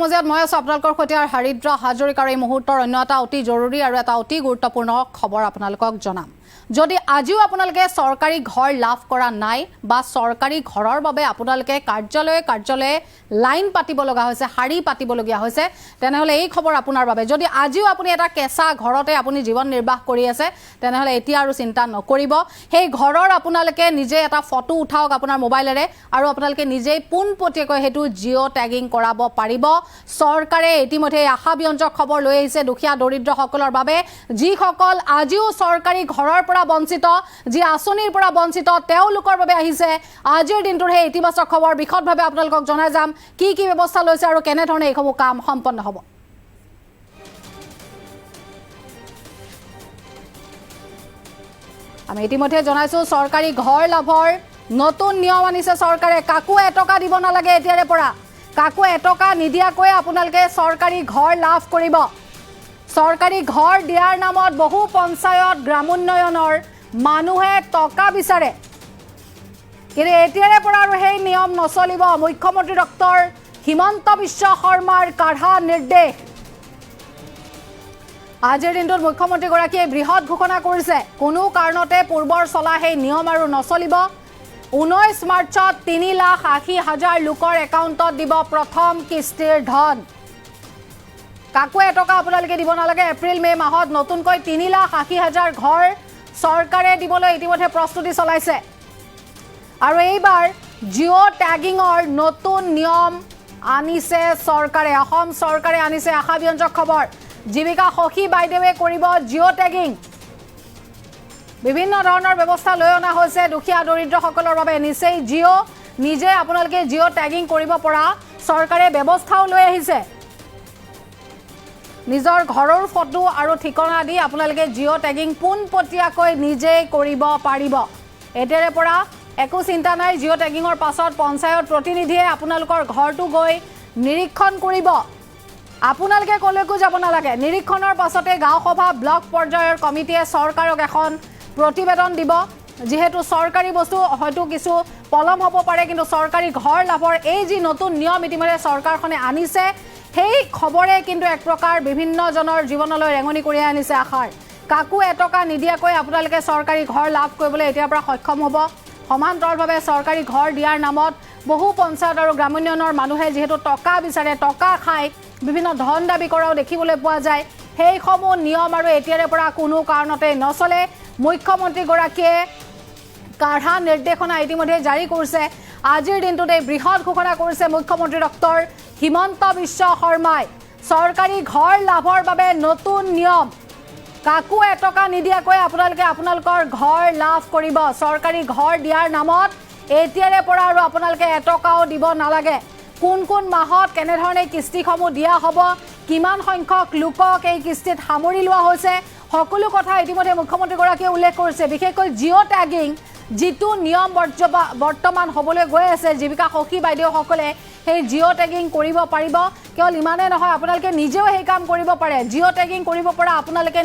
মজিয়াত মই আছো আপোনালোকৰ সৈতে আৰু হৰিদ্ৰ হাজৰিকাৰ এই মুহূৰ্তৰ অন্য এটা অতি জৰুৰী আৰু এটা অতি গুৰুত্বপূৰ্ণ খবৰ আপোনালোকক জনাম। যদি আজিও আপোনালোকে চৰকাৰী ঘৰ লাভ কৰা নাই বা চৰকাৰী ঘৰৰ বাবে আপোনালোকে কাৰ্যালয়ে লাইন পাতিব লগা হৈছে, শাৰী পাতিবলগীয়া হৈছে, তেনেহ'লে এই খবৰ আপোনাৰ বাবে। যদি আজিও আপুনি এটা কেঁচা ঘৰতে আপুনি জীৱন নিৰ্বাহ কৰি আছে, তেনেহ'লে এতিয়া আৰু চিন্তা নকৰিব। সেই ঘৰৰ আপোনালোকে নিজে এটা ফটো উঠাওক আপোনাৰ মোবাইলেৰে আৰু আপোনালোকে নিজেই পোনপটীয়াকৈ সেইটো জিঅ' টেগিং কৰাব পাৰিব। চৰকাৰে ইতিমধ্যে আশাব্যঞ্জক খবৰ লৈ আহিছে দুখীয়া দৰিদ্ৰসকলৰ বাবে, যিসকল আজিও চৰকাৰী ঘৰৰ পৰা বঞ্চিত, যি আঁচনিৰ পৰা বঞ্চিত, তেওঁলোকৰ বাবে আহিছে আজিৰ দিনটোৰ সেই ইতিবাচক খবৰ। বিশদভাৱে আপোনালোকক জনাই যাম কি কি ব্যৱস্থা লৈছে আৰু কেনেধৰণে এইসমূহ কাম সম্পন্ন হ'ব। আমি ইতিমধ্যে জনাইছো চৰকাৰী ঘৰ লাভৰ নতুন নিয়ম আনিছে চৰকাৰে। কাকো এটকা দিব নালাগে এতিয়াৰে পৰা, কাকো এটকা নিদিয়াকৈ আপোনালোকে চৰকাৰী ঘৰ লাভ কৰিব। চৰকাৰী ঘৰ দিয়াৰ নামত বহু পঞ্চায়ত গ্ৰামোন্নয়নৰ মানুহে টকা বিচাৰে, কিন্তু এতিয়াৰে পৰা আৰু সেই নিয়ম নচলিব। মুখ্যমন্ত্ৰী ডক্টৰ হিমন্ত বিশ্ব শৰ্মাৰ কাঢ়া নিৰ্দেশ। আজিৰ দিনটোত মুখ্যমন্ত্ৰীগৰাকীয়ে বৃহৎ ঘোষণা কৰিছে, কোনো কাৰণতে পূৰ্বৰ চলা সেই নিয়ম আৰু নচলিব। 19 মাৰ্চত 3,80,000 লোকৰ একাউণ্টত দিব প্ৰথম কিস্তিৰ ধন। কাকো এটকা আপোনালোকে দিব নালাগে। এপ্ৰিল মে মাহত নতুনকৈ 3,80,000 ঘৰ চৰকাৰে দিবলৈ ইতিমধ্যে প্ৰস্তুতি চলাইছে। আৰু এইবাৰ জিঅ' টেগিঙৰ নতুন নিয়ম আনিছে চৰকাৰে। অসম চৰকাৰে আনিছে আশাব্যঞ্জক খবৰ। জীৱিকা সখী বাইদেৱে কৰিব জিঅ' টেগিং। বিভিন্ন ধৰণৰ ব্যৱস্থা লৈ অনা হৈছে দুখীয়া দৰিদ্ৰসকলৰ বাবে। নিজে আপোনালোকে জিঅ' টেগিং কৰিব পৰা চৰকাৰে ব্যৱস্থাও লৈ আহিছে। নিজৰ ঘৰৰ ফটো আৰু ঠিকনা দি আপোনালোকে জিঅ' টেগিং পোনপটীয়াকৈ নিজেই কৰিব পাৰিব। এতিয়াৰে পৰা একো চিন্তা নাই। জিঅ' টেগিঙৰ পাছত পঞ্চায়ত প্ৰতিনিধিয়ে আপোনালোকৰ ঘৰটো গৈ নিৰীক্ষণ কৰিব। আপোনালোকে ক'লৈকো যাব নালাগে। নিৰীক্ষণৰ পাছতে গাঁও সভা ব্লক পৰ্যায়ৰ কমিটিয়ে চৰকাৰক এখন প্ৰতিবেদন দিব। যিহেতু চৰকাৰী বস্তু হয়তো কিছু পলম হ'ব পাৰে, কিন্তু চৰকাৰী ঘৰ লাভৰ এই যি নতুন নিয়ম ইতিমধ্যে চৰকাৰখনে আনিছে, সেই খবৰে কিন্তু এক প্ৰকাৰ বিভিন্নজনৰ জীৱনলৈ ৰেঙনি কঢ়িয়াই আনিছে আশাৰ। কাকো এটকা নিদিয়াকৈ আপোনালোকে চৰকাৰী ঘৰ লাভ কৰিবলৈ এতিয়াৰ পৰা সক্ষম হ'ব। সমান্তৰালভাৱে চৰকাৰী ঘৰ দিয়াৰ নামত বহু পঞ্চায়ত আৰু গ্ৰামোন্নয়নৰ মানুহে যিহেতু টকা বিচাৰে, টকা খাই বিভিন্ন ধন দাবী কৰাও দেখিবলৈ পোৱা যায়। সেইসমূহ নিয়ম আৰু এতিয়াৰে পৰা কোনো কাৰণতে নচলে। মুখ্যমন্ত্ৰীগৰাকীয়ে কাঢ়া নিৰ্দেশনা ইতিমধ্যে জাৰি কৰিছে। আজিৰ দিনটোতে বৃহৎ ঘোষণা কৰিছে মুখ্যমন্ত্ৰী ডক্টৰ হিমন্ত বিশ্ব শৰ্মাই। চৰকাৰী ঘৰ লাভৰ বাবে নতুন নিয়ম। কাকো এটকা নিদিয়াকৈ আপোনালোকে আপোনালোকৰ ঘৰ লাভ কৰিব। চৰকাৰী ঘৰ দিয়াৰ নামত এতিয়াৰে পৰা আৰু আপোনালোকে এটকাও দিব নালাগে। কোন কোন মাহত কেনেধৰণে কিস্তিসমূহ দিয়া হ'ব, কিমান সংখ্যক লোকক এই কিস্তিত সামৰি লোৱা হৈছে, সকলো কথা ইতিমধ্যে মুখ্যমন্ত্ৰীগৰাকীয়ে উল্লেখ কৰিছে। বিশেষকৈ জিঅ' টেগিং যিটো নিয়ম বৰ্তমান হ'বলৈ গৈ আছে, জীৱিকা সখী বাইদেউসকলে সেই জিঅ' টেগিং কৰিব পাৰিব। কেৱল ইমানেই নহয়, আপোনালোকে নিজেও সেই কাম কৰিব পাৰে। জিঅ' টেগিং কৰিব পৰা আপোনালোকে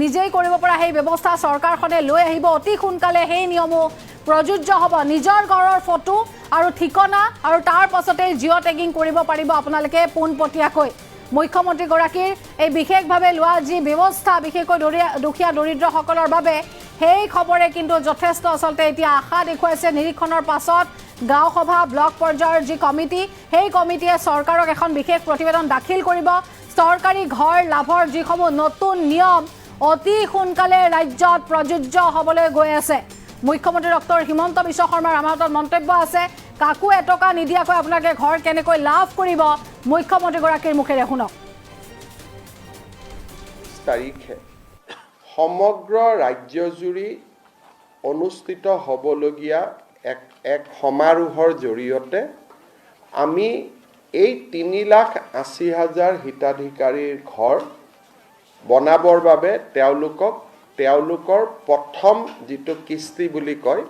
নিজেই কৰিব পৰা সেই ব্যৱস্থা চৰকাৰখনে লৈ আহিব। অতি সোনকালে সেই নিয়মো প্ৰযোজ্য হ'ব। নিজৰ ঘৰৰ ফটো আৰু ঠিকনা আৰু তাৰ পাছতে জিঅ' টেগিং কৰিব পাৰিব আপোনালোকে পোনপটীয়াকৈ। মুখ্যমন্ত্ৰীগৰাকীৰ এই বিশেষভাৱে লোৱা যি ব্যৱস্থা, বিশেষকৈ দুখীয়া দৰিদ্ৰসকলৰ বাবে, সেই খবৰে কিন্তু যথেষ্ট আচলতে এতিয়া আশা দেখুৱাইছে। নিৰীক্ষণৰ পাছত গাঁও সভা ব্লক পৰ্যায়ৰ যি কমিটি, সেই কমিটিয়ে চৰকাৰক এখন বিশেষ প্ৰতিবেদন দাখিল কৰিব। চৰকাৰী ঘৰ লাভৰ যিসমূহ নতুন নিয়ম অতি সোনকালে ৰাজ্যত প্ৰযোজ্য হ'বলৈ গৈ আছে। মুখ্যমন্ত্ৰী ডক্টৰ হিমন্ত বিশ্ব শৰ্মাৰ আমাৰ হাতত মন্তব্য আছে। কাকো এটকা নিদিয়াকৈ আপোনালোকে ঘৰ কেনেকৈ লাভ কৰিব, মুখ্যমন্ত্ৰীগৰাকীৰ মুখেৰে শুনক। তাৰিখে সমগ্ৰ ৰাজ্যজুৰি অনুষ্ঠিত হ'বলগীয়া এক সমাৰোহৰ জৰিয়তে আমি এই 3,80,000 হিতাধিকাৰীৰ ঘৰ বনাবৰ বাবে তেওঁলোকৰ প্ৰথম যিটো কিস্তি বুলি কয়,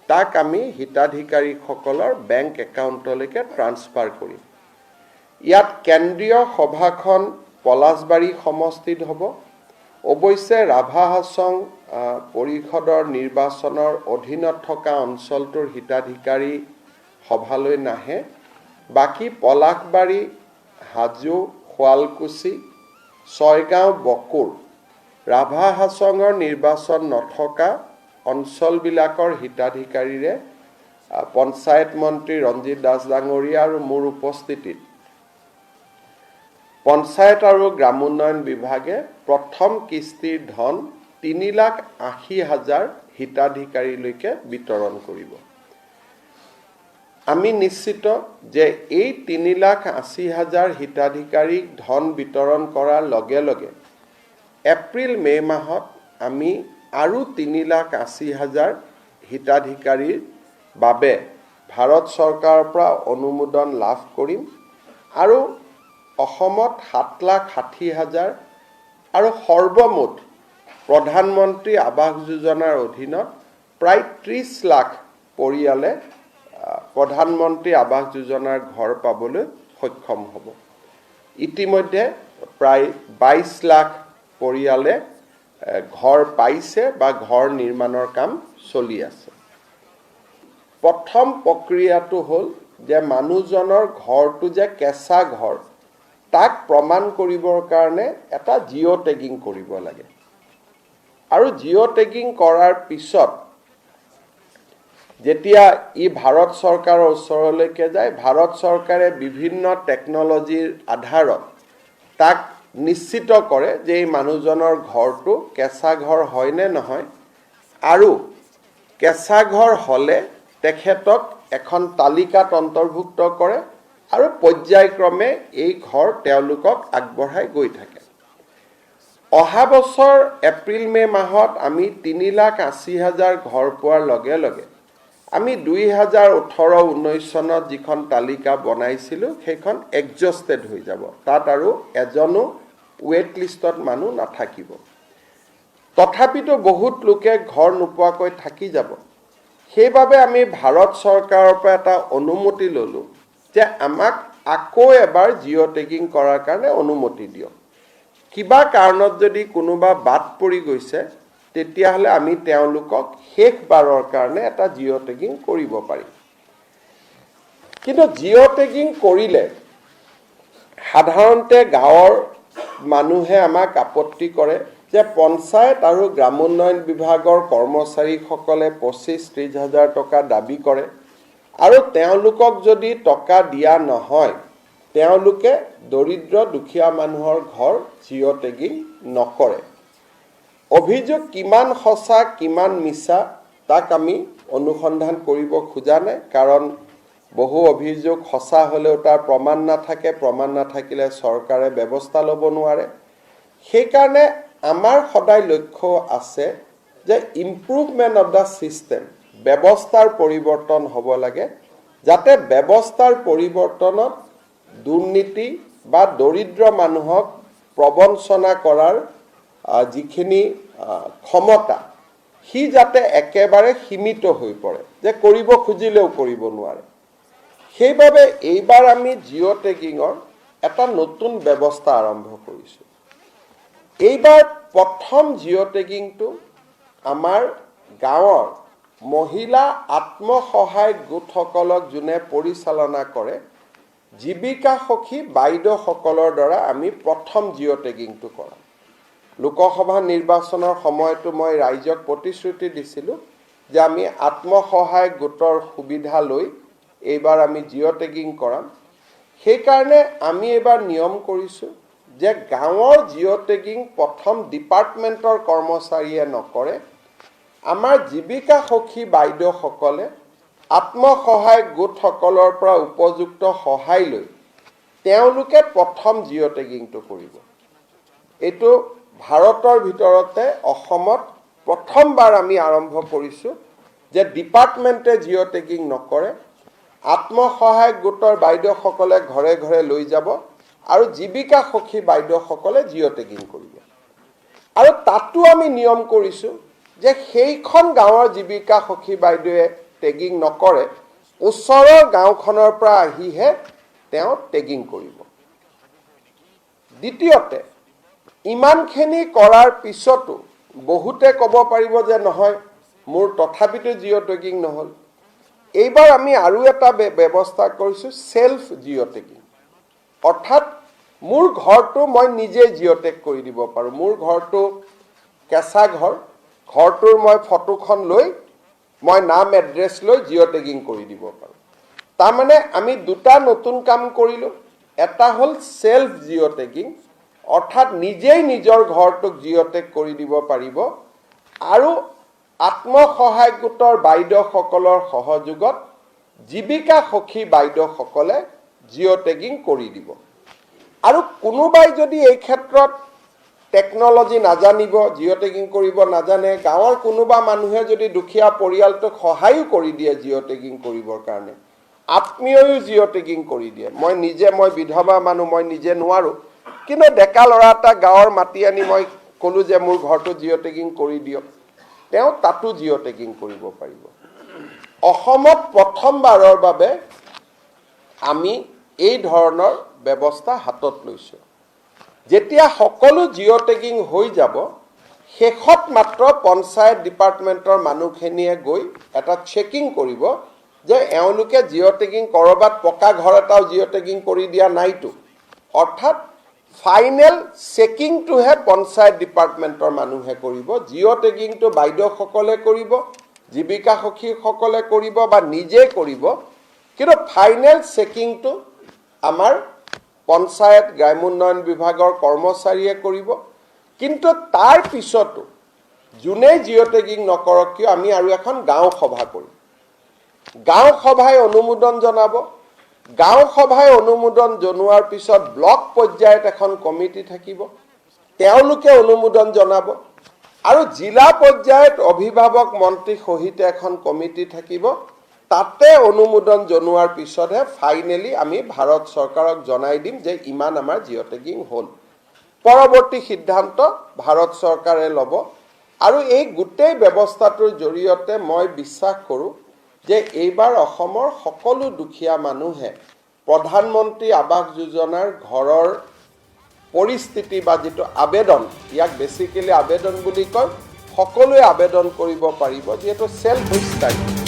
তাক আমি হিতাধিকাৰীসকলৰ বেংক একাউণ্টলৈকে ট্ৰান্সফাৰ কৰিম। ইয়াত কেন্দ্ৰীয় সভাখন পলাশবাৰী সমষ্টিত হ'ব। অৱশ্যে ৰাভা হাছং পৰিষদৰ নিৰ্বাচনৰ অধীনত থকা অঞ্চলটোৰ হিতাধিকাৰী সভালৈ নাহে। বাকী পলাশবাৰী হাজো, শুৱালকুছি, ছয়গাঁও, বকুৰ, ৰাভা হাছঙৰ নিৰ্বাচন নথকা অঞ্চলবিলাকৰ হিতাধিকাৰীৰে পঞ্চায়ত মন্ত্ৰী ৰঞ্জিত দাস ডাঙৰীয়া আৰু মোৰ উপস্থিতিত পঞ্চায়ত আৰু গ্ৰামোন্নয়ন বিভাগে প্ৰথম কিস্তিৰ ধন 3,80,000 হিতাধিকাৰীলৈকে বিতৰণ কৰিব। আমি নিশ্চিত যে এই 3,80,000 হিতাধিকাৰীক ধন বিতৰণ কৰাৰ লগে লগে এপ্ৰিল-মে মাহত আমি আৰু 3,80,000 হিতাধিকাৰীৰ বাবে ভাৰত চৰকাৰৰ পৰা অনুমোদন লাভ কৰিম আৰু অসমত 7,60,000 আৰু সৰ্বমুঠ প্ৰধানমন্ত্ৰী আৱাস যোজনাৰ অধীনত প্ৰায় 30 লাখ পৰিয়ালে প্ৰধানমন্ত্ৰী আৱাস যোজনাৰ ঘৰ পাবলৈ সক্ষম হ'ব। ইতিমধ্যে প্ৰায় 22 লাখ পৰিয়ালে ঘৰ পাইছে বা ঘৰ নিৰ্মাণৰ কাম চলি আছে। প্ৰথম প্ৰক্ৰিয়াটো হ'ল যে মানুহজনৰ ঘৰটো যে কেঁচা ঘৰ তাক প্ৰমাণ কৰিবৰ কাৰণে এটা জিঅ' টেগিং কৰিব লাগে আৰু জিঅ' টেগিং কৰাৰ পিছত যেতিয়া ই ভাৰত চৰকাৰৰ ওচৰলৈকে যায়, ভাৰত চৰকাৰে বিভিন্ন টেকন'লজিৰ আধাৰত তাক নিশ্চিত কৰে যে এই মানুহজনৰ ঘৰটো কেঁচা ঘৰ হয় নে নহয় আৰু কেঁচা ঘৰ হ'লে তেখেতক এখন তালিকাত অন্তৰ্ভুক্ত কৰে আৰু পৰ্যায়ক্ৰমে এই ঘৰ তেওঁলোকক আগবঢ়াই গৈ থাকে। অহা বছৰ এপ্ৰিল-মে মাহত আমি 3,80,000 ঘৰ পোৱাৰ লগে লগে আমি 2018-19 চনত যিখন তালিকা বনাইছিলোঁ সেইখন এডজাষ্টেড হৈ যাব। তাত আৰু এজনো ৱেট লিষ্টত মানুহ নাথাকিব। তথাপিতো বহুত লোকে ঘৰ নোপোৱাকৈ থাকি যাব। সেইবাবে আমি ভাৰত চৰকাৰৰ পৰা এটা অনুমতি ল'লোঁ যে আমাক আকৌ এবাৰ জিঅ' টেগিং কৰাৰ কাৰণে অনুমতি দিয়ক। কিবা কাৰণত যদি কোনোবা বাদ পৰি গৈছে তেতিয়াহ'লে আমি তেওঁলোকক শেষবাৰৰ কাৰণে এটা জিঅ' টেগিং কৰিব পাৰিম। কিন্তু জিঅ' টেগিং কৰিলে সাধাৰণতে গাঁৱৰ মানুহে আমাক আপত্তি কৰে যে পঞ্চায়ত আৰু গ্ৰামোন্নয়ন বিভাগৰ কৰ্মচাৰীসকলে 25-30 হাজাৰ টকা দাবী কৰে আৰু তেওঁলোকক যদি টকা দিয়া নহয় তেওঁলোকে দৰিদ্ৰ দুখীয়া মানুহৰ ঘৰ জিঅ' টেগিং নকৰে। অভিযোগ কিমান সঁচা কিমান মিছা তাক আমি অনুসন্ধান কৰিব খোজা নাই, কাৰণ বহু অভিযোগ সঁচা হ'লেও তাৰ প্ৰমাণ নাথাকে, প্ৰমাণ নাথাকিলে চৰকাৰে ব্যৱস্থা ল'ব নোৱাৰে। সেইকাৰণে আমাৰ সদায় লক্ষ্য আছে যে ইম্প্ৰুভমেণ্ট অফ দ্য ছিষ্টেম, ব্যৱস্থাৰ পৰিৱৰ্তন হ'ব লাগে যাতে ব্যৱস্থাৰ পৰিৱৰ্তনত দুৰ্নীতি বা দৰিদ্ৰ মানুহক প্ৰবঞ্চনা কৰাৰ যিখিনি ক্ষমতা সি যাতে একেবাৰে সীমিত হৈ পৰে, যে কৰিব খুজিলেও কৰিব নোৱাৰে। সেইবাবে এইবাৰ আমি জিঅ' টেগিঙৰ এটা নতুন ব্যৱস্থা আৰম্ভ কৰিছোঁ। এইবাৰ প্ৰথম জিঅ' টেগিংটো আমাৰ গাঁৱৰ মহিলা আত্মসহায়ক গোটসকলক যোনে পৰিচালনা কৰে জীৱিকা সখী বাইদেউসকলৰ দ্বাৰা আমি প্ৰথম জিঅ' টেগিংটো কৰাম। লোকসভা নিৰ্বাচনৰ সময়তো মই ৰাইজক প্ৰতিশ্ৰুতি দিছিলোঁ যে আমি আত্মসহায়ক গোটৰ সুবিধা লৈ এইবাৰ আমি জিঅ' টেগিং কৰাম। সেইকাৰণে আমি এইবাৰ নিয়ম কৰিছোঁ যে গাঁৱৰ জিঅ' টেগিং প্ৰথম ডিপাৰ্টমেণ্টৰ কৰ্মচাৰীয়ে নকৰে, আমাৰ জীৱিকা সখী বাইদেউসকলে আত্মসহায়ক গোটসকলৰ পৰা উপযুক্ত সহায় লৈ তেওঁলোকে প্ৰথম জিঅ' টেগিংটো কৰিব। এইটো ভাৰতৰ ভিতৰতে অসমত প্ৰথমবাৰ আমি আৰম্ভ কৰিছোঁ যে ডিপাৰ্টমেণ্টে জিঅ' টেগিং নকৰে, আত্মসহায়ক গোটৰ বাইদেউসকলে ঘৰে ঘৰে লৈ যাব আৰু জীৱিকা সখী বাইদেউসকলে জিঅ' টেগিং কৰিব। আৰু তাতো আমি নিয়ম কৰিছোঁ যে সেইখন গাঁৱৰ জীৱিকা সখী বাইদেৱে টেগিং নকৰে, ওচৰৰ গাঁওখনৰ পৰা আহিহে তেওঁ টেগিং কৰিব। দ্বিতীয়তে, ইমানখিনি কৰাৰ পিছতো বহুতে ক'ব পাৰিব যে নহয় মোৰ তথাপিতো জিঅ' টেগিং নহ'ল। এইবাৰ আমি আৰু এটা ব্যৱস্থা কৰিছোঁ, চেল্ফ জিঅ' টেগিং। অৰ্থাৎ মোৰ ঘৰটো মই নিজে জিঅ'টেগ কৰি দিব পাৰোঁ। মোৰ ঘৰটো কেঁচা ঘৰটোৰ মই ফটোখন লৈ মই নাম এড্ৰেছ লৈ জিঅ'টেগিং কৰি দিব পাৰোঁ। তাৰমানে আমি দুটা নতুন কাম কৰিলোঁ। এটা হ'ল সেলফ জিঅ'টেগিং, অৰ্থাৎ নিজেই নিজৰ ঘৰটোক জিঅ'টেগ কৰি দিব পাৰিব, আৰু আত্মসহায়ক গোটৰ বাইদেউসকলৰ সহযোগত জীৱিকা সখী বাইদেউসকলে জিঅ'টেগিং কৰি দিব। আৰু কোনোবাই যদি এই ক্ষেত্ৰত টেকন'লজি নাজানিব, জিঅ'টেগিং কৰিব নাজানে, গাঁৱৰ কোনোবা মানুহে যদি দুখীয়া পৰিয়ালটোক সহায়ো কৰি দিয়ে জিঅ'টেগিং কৰিবৰ কাৰণে, আত্মীয়ও জিঅ'টেগিং কৰি দিয়ে। মই বিধৱা মানুহ, মই নিজে নোৱাৰোঁ, কিন্তু ডেকা ল'ৰা এটা গাঁৱৰ মাতি আনি মই ক'লোঁ যে মোৰ ঘৰটো জিঅ'টেগিং কৰি দিয়ক, তেওঁ তাতো জিঅ'টেগিং কৰিব পাৰিব। অসমত প্ৰথমবাৰৰ বাবে আমি এই ধৰণৰ ব্যৱস্থা হাতত লৈছোঁ। যেতিয়া সকলো জিঅ'টেগিং হৈ যাব, শেষত মাত্ৰ পঞ্চায়ত ডিপাৰ্টমেণ্টৰ মানুহখিনিয়ে গৈ এটা চেকিং কৰিব যে এওঁলোকে জিঅ'টেগিং ক'ৰবাত পকা ঘৰ এটাও জিঅ'টেগিং কৰি দিয়া নাইতো। অৰ্থাৎ ফাইনেল চেকিংটোহে পঞ্চায়ত ডিপাৰ্টমেণ্টৰ মানুহে কৰিব। জিঅ'টেগিংটো বাইদেউসকলে কৰিব, জীৱিকা সখীসকলে কৰিব বা নিজে কৰিব, কিন্তু ফাইনেল চেকিংটো আমাৰ পঞ্চায়ত গ্ৰামোন্নয়ন বিভাগৰ কৰ্মচাৰীয়ে কৰিব। কিন্তু তাৰ পিছতো যোনে জিঅ'টেগিং নকৰক কিয় আমি আৰু এখন গাঁও সভা কৰিম। গাঁও সভাই অনুমোদন জনাব। গাঁও সভাই অনুমোদন জনোৱাৰ পিছত ব্লক পৰ্যায়ত এখন কমিটি থাকিব, তেওঁলোকে অনুমোদন জনাব, আৰু জিলা পৰ্যায়ত অভিভাৱক মন্ত্ৰী সহিত এখন কমিটি থাকিব। তাতে অনুমোদন জনোৱাৰ পিছতহে ফাইনেলি আমি ভাৰত চৰকাৰক জনাই দিম যে ইমান আমাৰ জিঅ'টেগিং হ'ল। পৰৱৰ্তী সিদ্ধান্ত ভাৰত চৰকাৰে ল'ব। আৰু এই গোটেই ব্যৱস্থাটোৰ জৰিয়তে মই বিশ্বাস কৰোঁ যে এইবাৰ অসমৰ সকলো দুখীয়া মানুহে প্ৰধানমন্ত্ৰী আৱাস যোজনাৰ ঘৰৰ পৰিস্থিতি বা যিটো আবেদন, ইয়াক বেছিকেলি আবেদন বুলি কয়, সকলোৱে আবেদন কৰিব পাৰিব, যিহেতু চেল্ফ ষ্টাডি।